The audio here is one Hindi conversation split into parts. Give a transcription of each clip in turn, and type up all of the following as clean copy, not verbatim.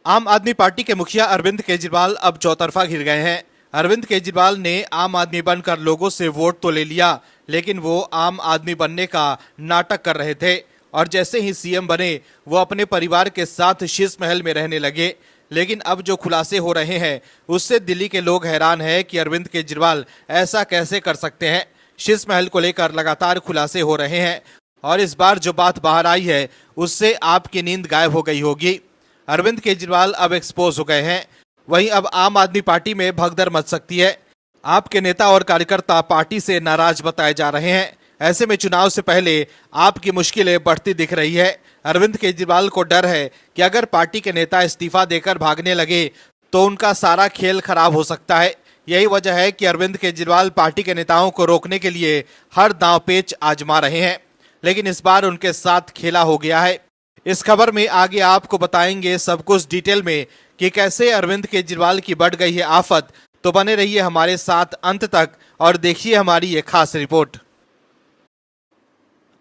आम आदमी पार्टी के मुखिया अरविंद केजरीवाल अब चौतरफा घिर गए हैं। अरविंद केजरीवाल ने आम आदमी बनकर लोगों से वोट तो ले लिया, लेकिन वो आम आदमी बनने का नाटक कर रहे थे और जैसे ही सीएम बने वो अपने परिवार के साथ शीश महल में रहने लगे। लेकिन अब जो खुलासे हो रहे हैं उससे दिल्ली के लोग हैरान हैं कि अरविंद केजरीवाल ऐसा कैसे कर सकते हैं। शीश महल को लेकर लगातार खुलासे हो रहे हैं और इस बार जो बात बाहर आई है उससे आपकी नींद गायब हो गई होगी। अरविंद केजरीवाल अब एक्सपोज हो गए हैं। वहीं अब आम आदमी पार्टी में भगदड़ मच सकती है। आपके नेता और कार्यकर्ता पार्टी से नाराज बताए जा रहे हैं। ऐसे में चुनाव से पहले आपकी मुश्किलें बढ़ती दिख रही है। अरविंद केजरीवाल को डर है कि अगर पार्टी के नेता इस्तीफा देकर भागने लगे तो उनका सारा खेल खराब हो सकता है। यही वजह है कि अरविंद केजरीवाल पार्टी के नेताओं को रोकने के लिए हर दांवपेच आजमा रहे हैं, लेकिन इस बार उनके साथ खेला हो गया है। इस खबर में आगे आपको बताएंगे सब कुछ डिटेल में कि कैसे अरविंद केजरीवाल की बढ़ गई है आफत। तो बने रहिए हमारे साथ अंत तक और देखिए हमारी ये खास रिपोर्ट।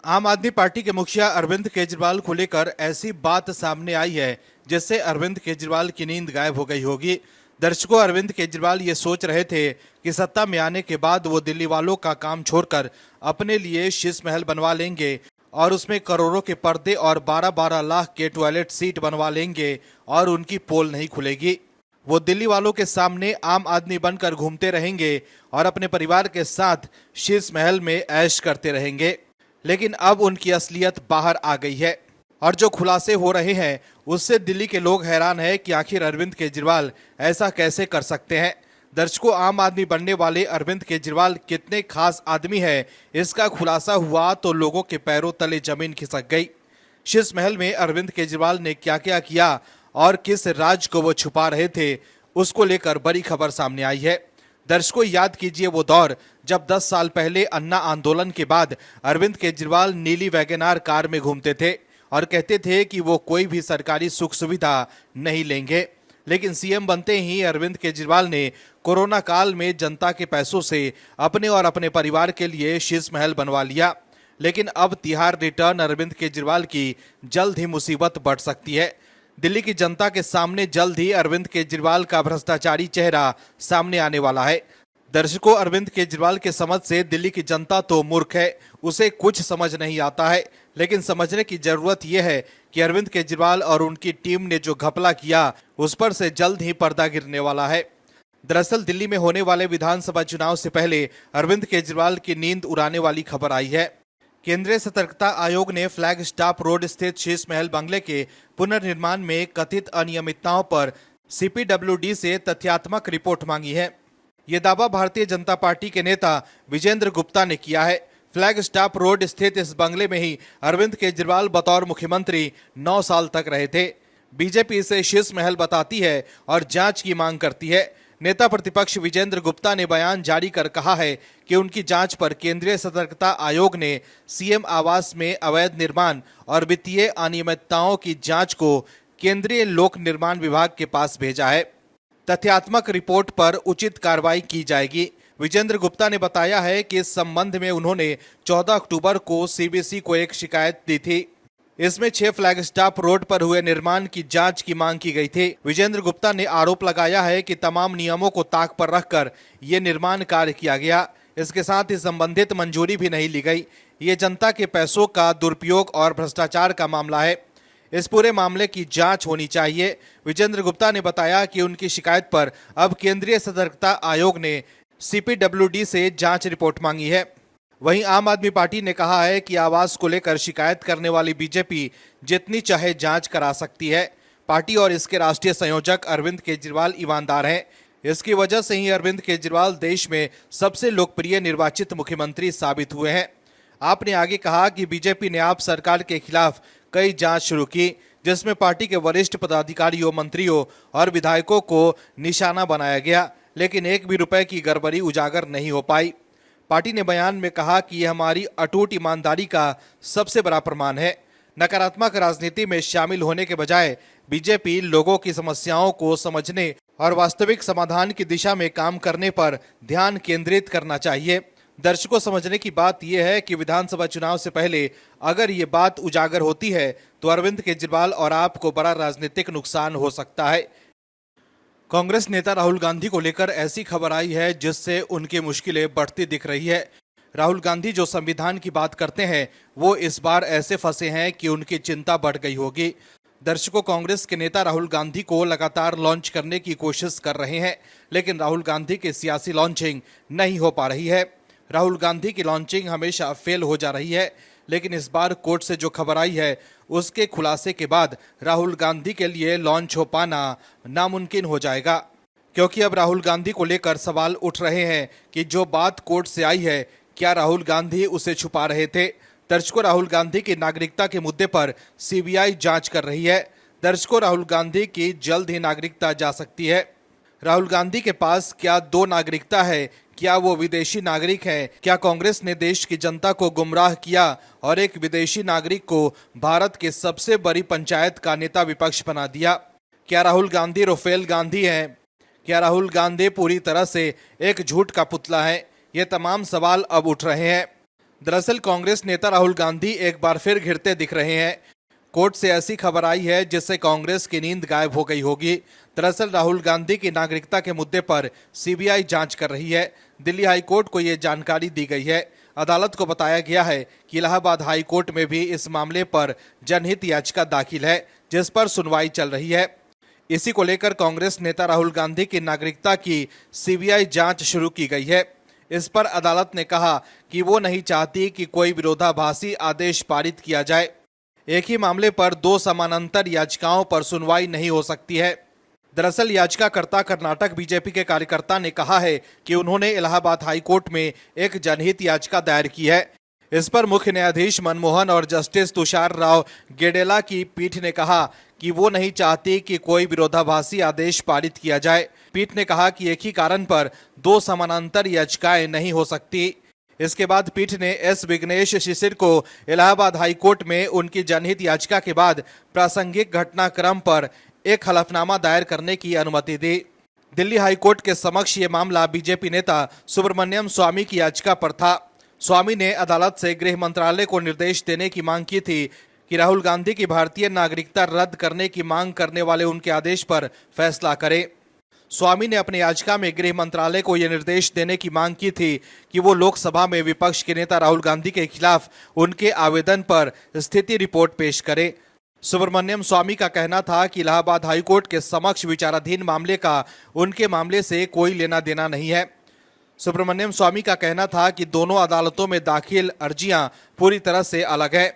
आम आदमी पार्टी के मुखिया अरविंद केजरीवाल को लेकर ऐसी बात सामने आई है जिससे अरविंद केजरीवाल की नींद गायब हो गई होगी। दर्शकों, अरविंद केजरीवाल ये सोच रहे थे कि सत्ता में आने के बाद वो दिल्ली वालों का काम छोड़कर अपने लिए शीश महल बनवा लेंगे और उसमें करोड़ों के पर्दे और 12-12 लाख के टॉयलेट सीट बनवा लेंगे और उनकी पोल नहीं खुलेगी। वो दिल्ली वालों के सामने आम आदमी बनकर घूमते रहेंगे और अपने परिवार के साथ शीश महल में ऐश करते रहेंगे। लेकिन अब उनकी असलियत बाहर आ गई है और जो खुलासे हो रहे हैं उससे दिल्ली के लोग हैरान हैं कि आखिर अरविंद केजरीवाल ऐसा कैसे कर सकते हैं। दर्शकों, आम आदमी बनने वाले अरविंद केजरीवाल कितने खास आदमी हैं, इसका खुलासा हुआ तो लोगों के पैरों तले जमीन खिसक गई। शीश महल में अरविंद केजरीवाल ने क्या क्या किया और किस राज को वो छुपा रहे थे, उसको लेकर बड़ी खबर सामने आई है। दर्शकों, याद कीजिए वो दौर जब 10 साल पहले अन्ना आंदोलन के बाद अरविंद केजरीवाल नीली वैगनार कार में घूमते थे और कहते थे कि वो कोई भी सरकारी सुख सुविधा नहीं लेंगे। लेकिन सीएम बनते ही अरविंद केजरीवाल ने कोरोना काल में जनता के पैसों से अपने और अपने परिवार के लिए शीश महल बनवा लिया। लेकिन अब तिहाड़ रिटर्न अरविंद केजरीवाल की जल्द ही मुसीबत बढ़ सकती है। दिल्ली की जनता के सामने जल्द ही अरविंद केजरीवाल का भ्रष्टाचारी चेहरा सामने आने वाला है। दर्शकों, अरविंद केजरीवाल के समझ से दिल्ली की जनता तो मूर्ख है, उसे कुछ समझ नहीं आता है। लेकिन समझने की जरूरत यह है कि अरविंद केजरीवाल और उनकी टीम ने जो घपला किया उस पर से जल्द ही पर्दा गिरने वाला है। दरअसल दिल्ली में होने वाले विधानसभा चुनाव से पहले अरविंद केजरीवाल की नींद उड़ाने वाली खबर आई है। केंद्रीय सतर्कता आयोग ने फ्लैग स्टॉप रोड स्थित शीश महल बंगले के पुनर्निर्माण में कथित अनियमितताओं पर सीपीडब्ल्यूडी से तथ्यात्मक रिपोर्ट मांगी है। ये दावा भारतीय जनता पार्टी के नेता विजेंद्र गुप्ता ने किया है। फ्लैग स्टॉप रोड स्थित इस बंगले में ही अरविंद केजरीवाल बतौर मुख्यमंत्री 9 साल तक रहे थे। बीजेपी इसे शीश महल बताती है और जांच की मांग करती है। नेता प्रतिपक्ष विजेंद्र गुप्ता ने बयान जारी कर कहा है कि उनकी जांच पर केंद्रीय सतर्कता आयोग ने सीएम आवास में अवैध निर्माण और वित्तीय अनियमितताओं की जांच को केंद्रीय लोक निर्माण विभाग के पास भेजा है। तथ्यात्मक रिपोर्ट पर उचित कार्रवाई की जाएगी। विजेंद्र गुप्ता ने बताया है कि इस संबंध में उन्होंने 14 अक्टूबर को सीबीसी को एक शिकायत दी थी। इसमें 6 फ्लैग स्टॉप रोड पर हुए निर्माण की जांच की मांग की गई थी। विजेंद्र गुप्ता ने आरोप लगाया है कि तमाम नियमों को ताक पर रखकर ये निर्माण कार्य किया गया। इसके साथ ही संबंधित मंजूरी भी नहीं ली गई। ये जनता के पैसों का दुरुपयोग और भ्रष्टाचार का मामला है। इस पूरे मामले की जांच होनी चाहिए। विजेंद्र गुप्ता ने बताया कि उनकी शिकायत पर अब केंद्रीय सतर्कता आयोग ने सीपीडब्ल्यूडी से जांच रिपोर्ट मांगी है। वहीं आम आदमी पार्टी ने कहा है कि आवास को लेकर शिकायत करने वाली बीजेपी जितनी चाहे जांच करा सकती है। पार्टी और इसके राष्ट्रीय संयोजक अरविंद केजरीवाल ईमानदार हैं। इसकी वजह से ही अरविंद केजरीवाल देश में सबसे लोकप्रिय निर्वाचित मुख्यमंत्री साबित हुए हैं। आपने आगे कहा कि बीजेपी ने आप सरकार के खिलाफ कई जांच शुरू की, जिसमें पार्टी के वरिष्ठ पदाधिकारियों, मंत्रियों और विधायकों को निशाना बनाया गया, लेकिन एक भी रुपए की गड़बड़ी उजागर नहीं हो पाई। पार्टी ने बयान में कहा कि यह हमारी अटूट ईमानदारी का सबसे बड़ा प्रमाण है। नकारात्मक राजनीति में शामिल होने के बजाय बीजेपी लोगों की समस्याओं को समझने और वास्तविक समाधान की दिशा में काम करने पर ध्यान केंद्रित करना चाहिए। दर्शकों, समझने की बात यह है कि विधानसभा चुनाव से पहले अगर ये बात उजागर होती है तो अरविंद केजरीवाल और आप को बड़ा राजनीतिक नुकसान हो सकता है। कांग्रेस नेता राहुल गांधी को लेकर ऐसी खबर आई है जिससे उनकी मुश्किलें बढ़ती दिख रही है। राहुल गांधी जो संविधान की बात करते हैं वो इस बार ऐसे फंसे हैं कि उनकी चिंता बढ़ गई होगी। दर्शकों, कांग्रेस के नेता राहुल गांधी को लगातार लॉन्च करने की कोशिश कर रहे हैं, लेकिन राहुल गांधी की सियासी लॉन्चिंग नहीं हो पा रही है। राहुल गांधी की लॉन्चिंग हमेशा फेल हो जा रही है, लेकिन इस बार कोर्ट से जो खबर आई है उसके खुलासे के बाद राहुल गांधी के लिए लॉन्च हो पाना नामुमकिन हो जाएगा, क्योंकि अब राहुल गांधी को लेकर सवाल उठ रहे हैं कि जो बात कोर्ट से आई है क्या राहुल गांधी उसे छुपा रहे थे। दर्शकों, राहुल गांधी की नागरिकता के मुद्दे पर सीबीआई जांच कर रही है। दर्शकों, राहुल गांधी की जल्द ही नागरिकता जा सकती है। राहुल गांधी के पास क्या दो नागरिकता है? क्या वो विदेशी नागरिक हैं? क्या कांग्रेस ने देश की जनता को गुमराह किया और एक विदेशी नागरिक को भारत के सबसे बड़ी पंचायत का नेता विपक्ष बना दिया? क्या राहुल गांधी राफेल गांधी हैं? क्या राहुल गांधी पूरी तरह से एक झूठ का पुतला है? ये तमाम सवाल अब उठ रहे हैं। दरअसल कांग्रेस नेता राहुल गांधी एक बार फिर घिरते दिख रहे हैं। कोर्ट से ऐसी खबर आई है जिससे कांग्रेस की नींद गायब हो गई होगी। दरअसल राहुल गांधी की नागरिकता के मुद्दे पर सीबीआई जांच कर रही है। दिल्ली हाई कोर्ट को ये जानकारी दी गई है। अदालत को बताया गया है कि इलाहाबाद हाई कोर्ट में भी इस मामले पर जनहित याचिका दाखिल है, जिस पर सुनवाई चल रही है। इसी को लेकर कांग्रेस नेता राहुल गांधी की नागरिकता की सीबीआई जांच शुरू की गई है। इस पर अदालत ने कहा कि वो नहीं चाहती कि कोई विरोधाभासी आदेश पारित किया जाए। एक ही मामले पर दो समानांतर याचिकाओं पर सुनवाई नहीं हो सकती है। दरअसल याचिकाकर्ता कर्नाटक बीजेपी के कार्यकर्ता ने कहा है कि उन्होंने इलाहाबाद हाई कोर्ट में एक जनहित याचिका दायर की है। इस पर मुख्य न्यायाधीश मनमोहन और जस्टिस तुषार राव गेडेला की पीठ ने कहा कि वो नहीं चाहती कि कोई विरोधाभासी आदेश पारित किया जाए। पीठ ने कहा कि एक ही कारण पर दो समानांतर याचिकाएं नहीं हो सकती। इसके बाद पीठ ने एस विघ्नेश शिशिर को इलाहाबाद हाई कोर्ट में उनकी जनहित याचिका के बाद प्रासंगिक घटनाक्रम पर एक हलफनामा दायर करने की अनुमति दी। दिल्ली हाई कोर्ट के समक्ष ये मामला बीजेपी नेता सुब्रमण्यम स्वामी की याचिका पर था। स्वामी ने अदालत से गृह मंत्रालय को निर्देश देने की मांग की थी कि राहुल गांधी की भारतीय नागरिकता रद्द करने की मांग करने वाले उनके आदेश पर फैसला करे। स्वामी ने अपनी याचिका में गृह मंत्रालय को यह निर्देश देने की मांग की थी कि वो लोकसभा में विपक्ष के नेता राहुल गांधी के खिलाफ उनके आवेदन पर स्थिति रिपोर्ट पेश करे। सुब्रमण्यम स्वामी का कहना था कि इलाहाबाद हाईकोर्ट के समक्ष विचाराधीन मामले का उनके मामले से कोई लेना देना नहीं है। सुब्रमण्यम स्वामी का कहना था कि दोनों अदालतों में दाखिल अर्जियां पूरी तरह से अलग है।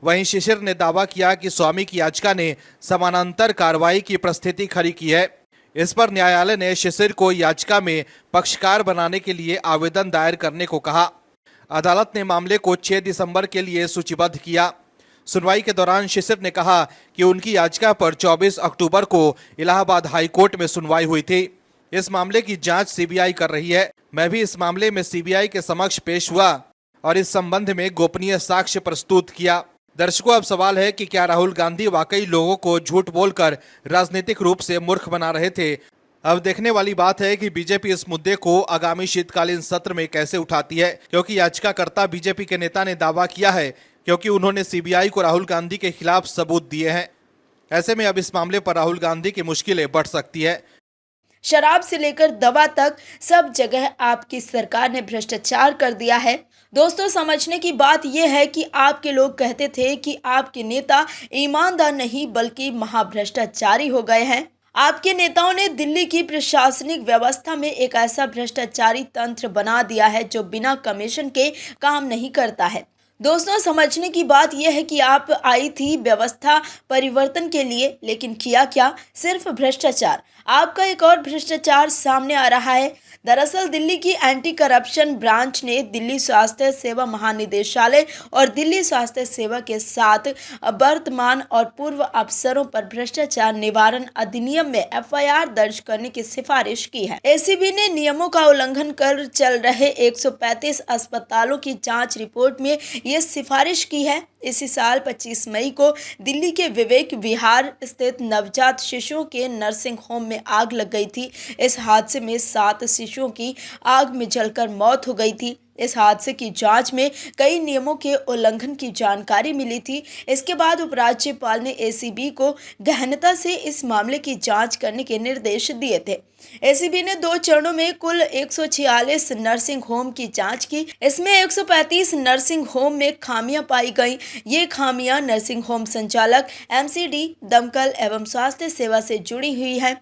वहीं शिशिर ने दावा किया कि स्वामी की याचिका ने समानांतर कार्रवाई की परिस्थिति खड़ी की है। इस पर न्यायालय ने शिशिर को याचिका में पक्षकार बनाने के लिए आवेदन दायर करने को कहा। अदालत ने मामले को 6 दिसंबर के लिए सूचीबद्ध किया। सुनवाई के दौरान शिशिर ने कहा कि उनकी याचिका पर 24 अक्टूबर को इलाहाबाद हाई कोर्ट में सुनवाई हुई थी। इस मामले की जांच सीबीआई कर रही है। मैं भी इस मामले में सीबीआई के समक्ष पेश हुआ और इस संबंध में गोपनीय साक्ष्य प्रस्तुत किया। दर्शकों, अब सवाल है कि क्या राहुल गांधी वाकई लोगों को झूठ बोलकर राजनीतिक रूप से मूर्ख बना रहे थे? अब देखने वाली बात है कि बीजेपी इस मुद्दे को आगामी शीतकालीन सत्र में कैसे उठाती है, क्योंकि याचिकाकर्ता बीजेपी के नेता ने दावा किया है क्योंकि उन्होंने सीबीआई को राहुल गांधी के खिलाफ सबूत दिए हैं। ऐसे में अब इस मामले पर राहुल गांधी की मुश्किलें बढ़ सकती है। शराब से लेकर दवा तक सब जगह आपकी सरकार ने भ्रष्टाचार कर दिया है। दोस्तों, समझने की बात यह है कि आपके लोग कहते थे कि आपके नेता ईमानदार नहीं बल्कि महाभ्रष्टाचारी हो गए हैं। आपके नेताओं ने दिल्ली की प्रशासनिक व्यवस्था में एक ऐसा भ्रष्टाचारी तंत्र बना दिया है जो बिना कमीशन के काम नहीं करता है। दोस्तों, समझने की बात यह है कि आप आई थी व्यवस्था परिवर्तन के लिए, लेकिन किया क्या? सिर्फ भ्रष्टाचार। आपका एक और भ्रष्टाचार सामने आ रहा है। दरअसल दिल्ली की एंटी करप्शन ब्रांच ने दिल्ली स्वास्थ्य सेवा महानिदेशालय और दिल्ली स्वास्थ्य सेवा के साथ वर्तमान और पूर्व अफसरों पर भ्रष्टाचार निवारण अधिनियम में एफआईआर दर्ज करने की सिफारिश की है। एसीबी ने नियमों का उल्लंघन कर चल रहे 135 अस्पतालों की जांच रिपोर्ट में ये सिफारिश की है। इसी साल 25 मई को दिल्ली के विवेक विहार स्थित नवजात शिशुओं के नर्सिंग होम में आग लग गई थी। इस हादसे में 7 शिशुओं की आग में जलकर मौत हो गई थी। इस हादसे की जांच में कई नियमों के उल्लंघन की जानकारी मिली थी। इसके बाद उपराज्यपाल ने एसीबी को गहनता से इस मामले की जांच करने के निर्देश दिए थे। एसीबी ने 2 चरणों में कुल 146 नर्सिंग होम की जांच की। इसमें 135 नर्सिंग होम में खामियां पाई गई। ये खामियां नर्सिंग होम संचालक, एमसीडी, दमकल एवं स्वास्थ्य सेवा से जुड़ी हुई है।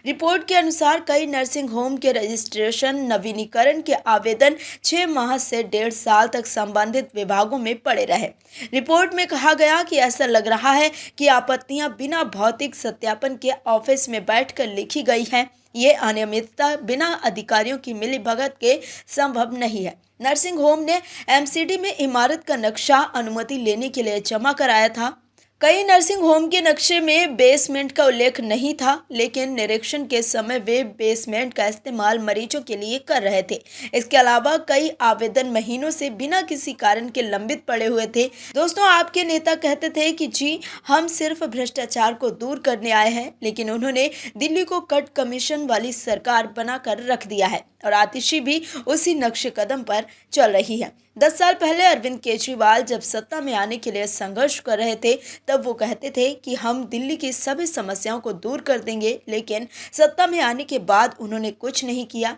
रिपोर्ट के अनुसार कई नर्सिंग होम के रजिस्ट्रेशन नवीनीकरण के आवेदन 6 माह से 1.5 साल तक संबंधित विभागों में पड़े रहे। रिपोर्ट में कहा गया कि ऐसा लग रहा है कि आपत्तियां बिना भौतिक सत्यापन के ऑफिस में बैठकर लिखी गई हैं। ये अनियमितता बिना अधिकारियों की मिलीभगत के संभव नहीं है। नर्सिंग होम ने एमसीडी में इमारत का नक्शा अनुमति लेने के लिए जमा कराया था। कई नर्सिंग होम के नक्शे में बेसमेंट का उल्लेख नहीं था, लेकिन निरीक्षण के समय वे बेसमेंट का इस्तेमाल मरीजों के लिए कर रहे थे। इसके अलावा कई आवेदन महीनों से बिना किसी कारण के लंबित पड़े हुए थे। दोस्तों, आपके नेता कहते थे कि जी हम सिर्फ भ्रष्टाचार को दूर करने आए हैं, लेकिन उन्होंने दिल्ली को कट कमीशन वाली सरकार बनाकर रख दिया है और आतिशी भी उसी नक्शे कदम पर चल रही है। 10 साल पहले अरविंद केजरीवाल जब सत्ता में आने के लिए संघर्ष कर रहे थे, तब वो कहते थे कि हम दिल्ली की सभी समस्याओं को दूर कर देंगे, लेकिन सत्ता में आने के बाद उन्होंने कुछ नहीं किया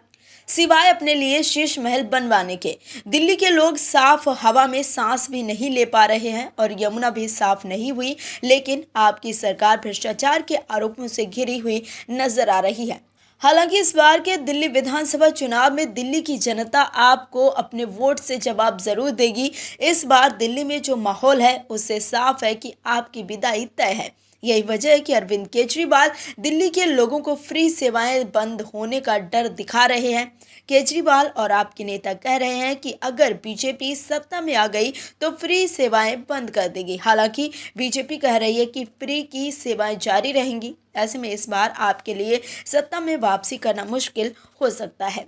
सिवाय अपने लिए शीश महल बनवाने के। दिल्ली के लोग साफ हवा में सांस भी नहीं ले पा रहे हैं और यमुना भी साफ नहीं हुई, लेकिन आपकी सरकार भ्रष्टाचार के आरोपों से घिरी हुई नजर आ रही है। हालांकि इस बार के दिल्ली विधानसभा चुनाव में दिल्ली की जनता आपको अपने वोट से जवाब जरूर देगी। इस बार दिल्ली में जो माहौल है उससे साफ है कि आपकी विदाई तय है। यही वजह है कि अरविंद केजरीवाल दिल्ली के लोगों को फ्री सेवाएं बंद होने का डर दिखा रहे हैं। केजरीवाल और आपके नेता कह रहे हैं कि अगर बीजेपी सत्ता में आ गई तो फ्री सेवाएं बंद कर देगी। हालांकि बीजेपी कह रही है कि फ्री की सेवाएं जारी रहेंगी। ऐसे में इस बार आपके लिए सत्ता में वापसी करना मुश्किल हो सकता है।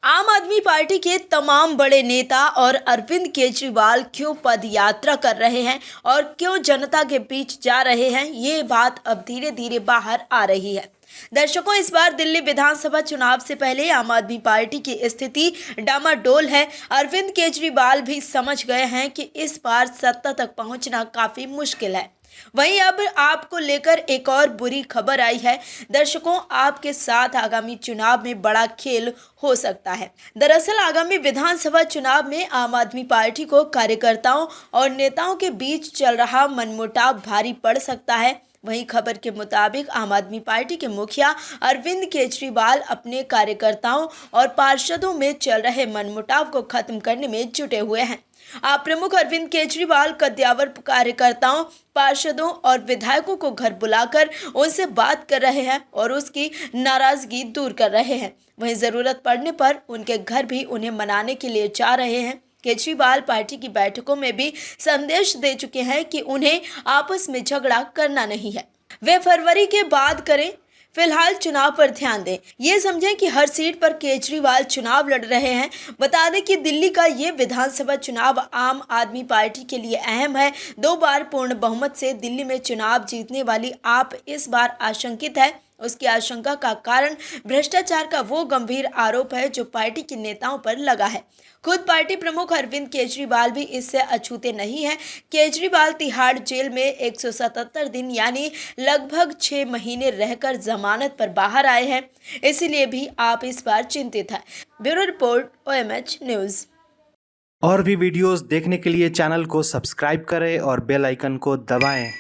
आम आदमी पार्टी के तमाम बड़े नेता और अरविंद केजरीवाल क्यों पद यात्रा कर रहे हैं और क्यों जनता के बीच जा रहे हैं, ये बात अब धीरे धीरे बाहर आ रही है। दर्शकों, इस बार दिल्ली विधानसभा चुनाव से पहले आम आदमी पार्टी की स्थिति डामाडोल है। अरविंद केजरीवाल भी समझ गए हैं कि इस बार सत्ता तक पहुंचना काफी मुश्किल है। वहीं अब आपको लेकर एक और बुरी खबर आई है। दर्शकों, आपके साथ आगामी चुनाव में बड़ा खेल हो सकता है। दरअसल आगामी विधानसभा चुनाव में आम आदमी पार्टी को कार्यकर्ताओं और नेताओं के बीच चल रहा मनमुटाव भारी पड़ सकता है। वहीं खबर के मुताबिक आम आदमी पार्टी के मुखिया अरविंद केजरीवाल अपने कार्यकर्ताओं और पार्षदों में चल रहे मनमुटाव को खत्म करने में जुटे हुए हैं। आप प्रमुख अरविंद केजरीवाल कद्यावर कार्यकर्ताओं, पार्षदों और विधायकों को घर बुलाकर उनसे बात कर रहे हैं और उसकी नाराजगी दूर कर रहे हैं। वहीं जरूरत पड़ने पर उनके घर भी उन्हें मनाने के लिए जा रहे हैं। केजरीवाल पार्टी की बैठकों में भी संदेश दे चुके हैं कि उन्हें आपस में झगड़ा करना नहीं है, वे फरवरी के बाद करें। फिलहाल चुनाव पर ध्यान दें। ये समझें कि हर सीट पर केजरीवाल चुनाव लड़ रहे हैं। बता दें कि दिल्ली का ये विधानसभा चुनाव आम आदमी पार्टी के लिए अहम है। 2 बार पूर्ण बहुमत से दिल्ली में चुनाव जीतने वाली आप इस बार आशंकित है। उसकी आशंका का कारण भ्रष्टाचार का वो गंभीर आरोप है जो पार्टी के नेताओं पर लगा है। खुद पार्टी प्रमुख अरविंद केजरीवाल भी इससे अछूते नहीं हैं। केजरीवाल तिहाड़ जेल में 177 दिन यानी लगभग 6 महीने रहकर जमानत पर बाहर आए हैं, इसीलिए भी आप इस बार चिंतित हैं। Bureau report, OMH news. और भी वीडियोस देखने के लिए चैनल को सब्सक्राइब करें और बेल आइकन को दबाएं।